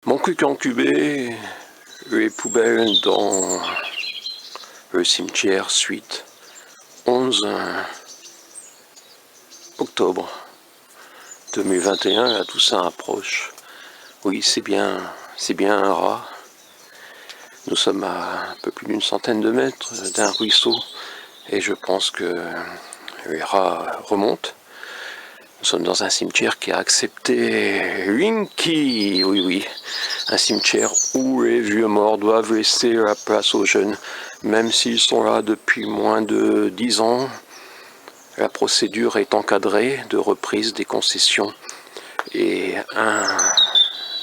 Mon cul encubé, les poubelles dans le cimetière suite 11 octobre 2021, là tout ça approche. Oui, c'est bien un rat. Nous sommes à un peu plus d'une centaine de mètres d'un ruisseau et je pense que les rats remontent. Nous sommes dans un cimetière qui a accepté Winky, oui, un cimetière où les vieux morts doivent laisser la place aux jeunes, même s'ils sont là depuis moins de 10 ans. La procédure est encadrée de reprise des concessions et un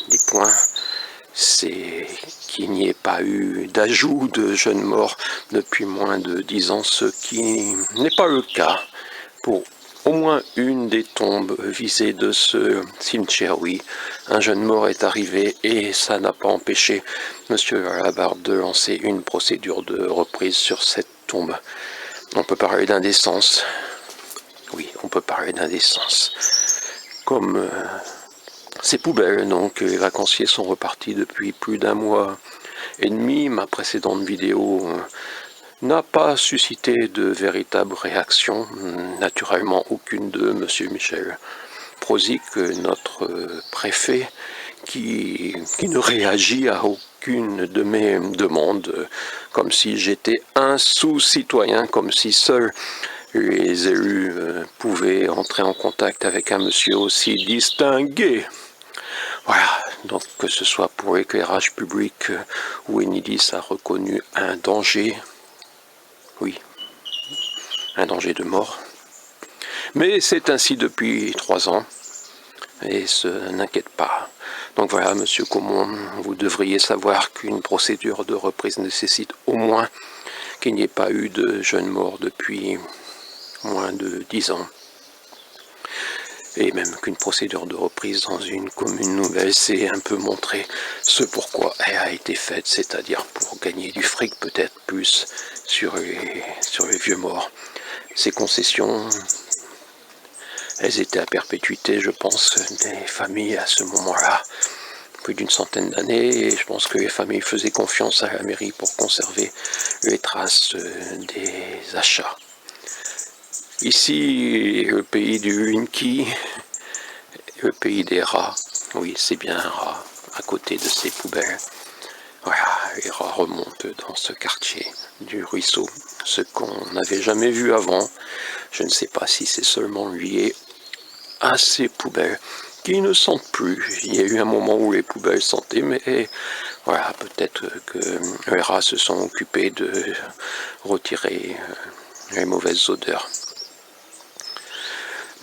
des points, c'est qu'il n'y ait pas eu d'ajout de jeunes morts depuis moins de 10 ans, ce qui n'est pas le cas pour au moins une des tombes visées de ce cimetière. Oui, un jeune mort est arrivé et ça n'a pas empêché Monsieur Labarde de lancer une procédure de reprise sur cette tombe. On peut parler d'indécence. Oui, on peut parler d'indécence. Comme ces poubelles, donc les vacanciers sont repartis depuis plus d'un mois et demi. Ma précédente vidéo n'a pas suscité de véritable réaction, naturellement aucune de M. Michel Prozic, notre préfet, qui ne réagit à aucune de mes demandes, comme si j'étais un sous-citoyen, comme si seuls les élus pouvaient entrer en contact avec un monsieur aussi distingué. Voilà, donc que ce soit pour l'éclairage public où Enidis a reconnu un danger, oui, un danger de mort. Mais c'est ainsi depuis 3 ans, et ce n'inquiète pas. Donc voilà, monsieur Comon, vous devriez savoir qu'une procédure de reprise nécessite au moins qu'il n'y ait pas eu de jeunes morts depuis moins de 10 ans. Et même qu'une procédure de reprise dans une commune nouvelle, c'est un peu montrer ce pourquoi elle a été faite, c'est-à-dire pour gagner du fric peut-être plus sur les vieux morts. Ces concessions, elles étaient à perpétuité, je pense, des familles à ce moment-là, plus d'une centaine d'années, et je pense que les familles faisaient confiance à la mairie pour conserver les traces des achats. Ici, le pays du Winky, le pays des rats. Oui, c'est bien un rat à côté de ces poubelles. Voilà, les rats remontent dans ce quartier du ruisseau, ce qu'on n'avait jamais vu avant. Je ne sais pas si c'est seulement lié à ces poubelles qui ne sentent plus. Il y a eu un moment où les poubelles sentaient, mais voilà, peut-être que les rats se sont occupés de retirer les mauvaises odeurs.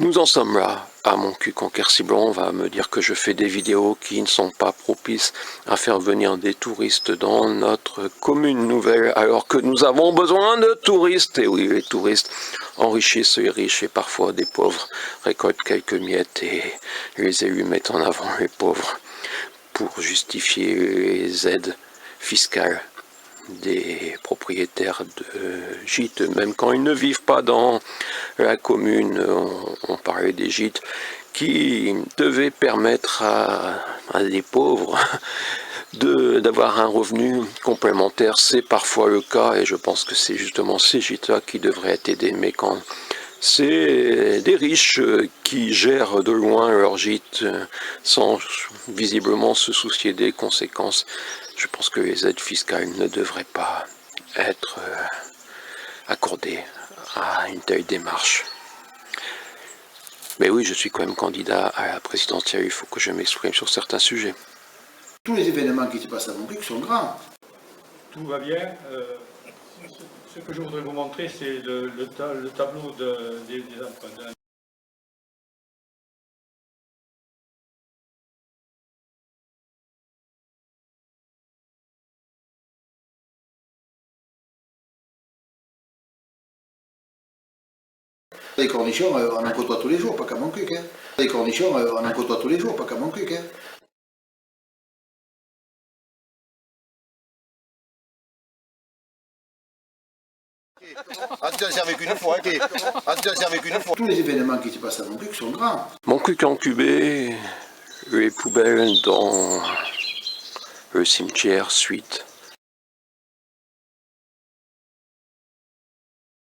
Nous en sommes là, à mon cul conquerciblon. On va me dire que je fais des vidéos qui ne sont pas propices à faire venir des touristes dans notre commune nouvelle, alors que nous avons besoin de touristes. Et oui, les touristes enrichissent les riches et parfois des pauvres récoltent quelques miettes et les élus mettent en avant les pauvres pour justifier les aides fiscales des propriétaires de gîtes, même quand ils ne vivent pas dans la commune. On parlait des gîtes qui devaient permettre à des pauvres d'avoir un revenu complémentaire. C'est parfois le cas et je pense que c'est justement ces gîtes-là qui devraient être aidés, mais quand c'est des riches qui gèrent de loin leur gîte sans visiblement se soucier des conséquences, je pense que les aides fiscales ne devraient pas être accordées à une telle démarche. Mais oui, je suis quand même candidat à la présidentielle, il faut que je m'exprime sur certains sujets. Tous les événements qui se passent à Montcuq sont grands. Tout va bien. Ce que je voudrais vous montrer, c'est le tableau des emprunts. Les cornichons, on en côtoie tous les jours, pas qu'à Montcuq. Hein. Les cornichons, on en côtoie tous les jours, pas qu'à Montcuq. Hein. Ah, tu t'en servais qu'une fois, ok. Ah, tu t'en servais qu'une fois. Tous les événements qui se passent à Montcuq sont grands. Mon cul encubé, les poubelles dans le cimetière suite